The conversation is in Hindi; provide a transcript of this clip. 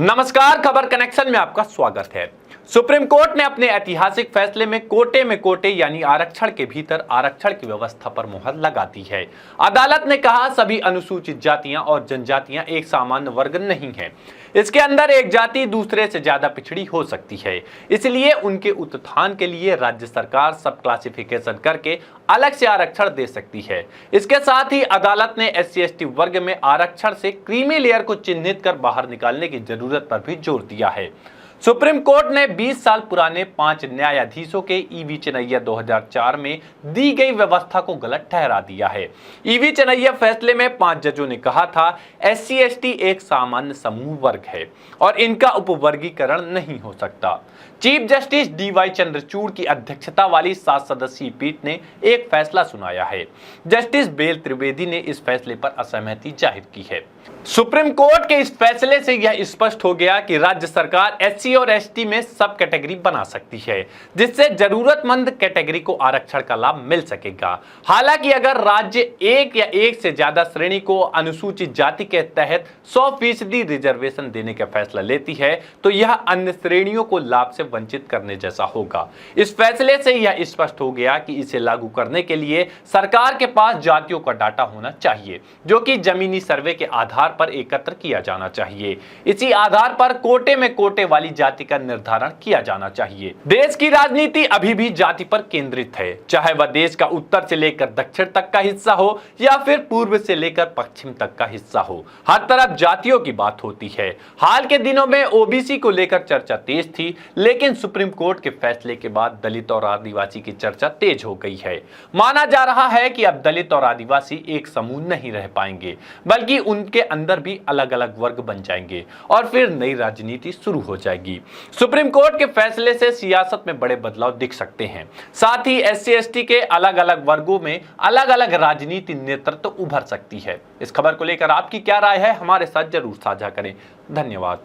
नमस्कार, खबर कनेक्शन में आपका स्वागत है। सुप्रीम कोर्ट ने अपने ऐतिहासिक फैसले में कोटे यानी आरक्षण के भीतर आरक्षण की व्यवस्था पर मुहर लगा दी है। अदालत ने कहा सभी अनुसूचित जातियां और जनजातियां एक सामान्य वर्ग नहीं है। इसके अंदर एक जाति दूसरे से ज्यादा पिछड़ी हो सकती है, इसलिए उनके उत्थान के लिए राज्य सरकार सब क्लासिफिकेशन करके अलग से आरक्षण दे सकती है। इसके साथ ही अदालत ने SC/ST वर्ग में आरक्षण से क्रीमी लेयर को चिन्हित कर बाहर निकालने की जरूरत पर भी जोर दिया है। सुप्रीम कोर्ट ने 20 साल पुराने 5 न्यायाधीशों के EV चेन्नैया 2004 में दी गई व्यवस्था को गलत ठहरा दिया है। EV चेन्नैया फैसले में 5 जजों ने कहा था SC/ST एक सामान्य समूह वर्ग है और इनका उपवर्गीकरण नहीं हो सकता। चीफ जस्टिस DY चंद्रचूड़ की अध्यक्षता वाली 7 सदस्यीय पीठ ने एक फैसला सुनाया है। जस्टिस बेल त्रिवेदी ने इस फैसले पर असहमति जाहिर की है। सुप्रीम कोर्ट के इस फैसले से यह स्पष्ट हो गया कि राज्य सरकार SC और ST में सब कैटेगरी बना सकती है, जिससे जरूरतमंद कैटेगरी को आरक्षण का लाभ मिल सकेगा। हालांकि अगर राज्य एक या एक से ज्यादा श्रेणी को अनुसूचित जाति के तहत 100% रिजर्वेशन देने का फैसला लेती है, तो यह अन्य श्रेणियों को लाभ से वंचित करने जैसा होगा। इस फैसले से यह स्पष्ट हो गया कि इसे लागू करने के लिए सरकार के पास जातियों का डाटा होना चाहिए, जो कि जमीनी सर्वे के आधार पर एकत्र किया जाना चाहिए। इसी आधार पर कोटे वाली जाति का निर्धारण किया जाना चाहिए। देश की राजनीति अभी भी जाति पर केंद्रित है, चाहे वह देश का उत्तर से लेकर दक्षिण तक का हिस्सा हो या फिर पूर्व से लेकर पश्चिम तक का हिस्सा हो। हर तरफ जातियों की बात होती है। हाल के दिनों में OBC को लेकर चर्चा तेज थी, लेकिन सुप्रीम कोर्ट के फैसले के बाद दलित और आदिवासी की चर्चा तेज हो गई है। माना जा रहा है कि अब दलित और आदिवासी एक समूह नहीं रह पाएंगे, बल्कि उनके अंदर भी अलग अलग वर्ग बन जाएंगे और फिर नई राजनीति शुरू हो जाएगी। सुप्रीम कोर्ट के फैसले से सियासत में बड़े बदलाव दिख सकते हैं। साथ ही SC/ST के अलग अलग वर्गों में अलग अलग राजनीति नेतृत्व उभर सकती है। इस खबर को लेकर आपकी क्या राय है, हमारे साथ जरूर साझा करें। धन्यवाद।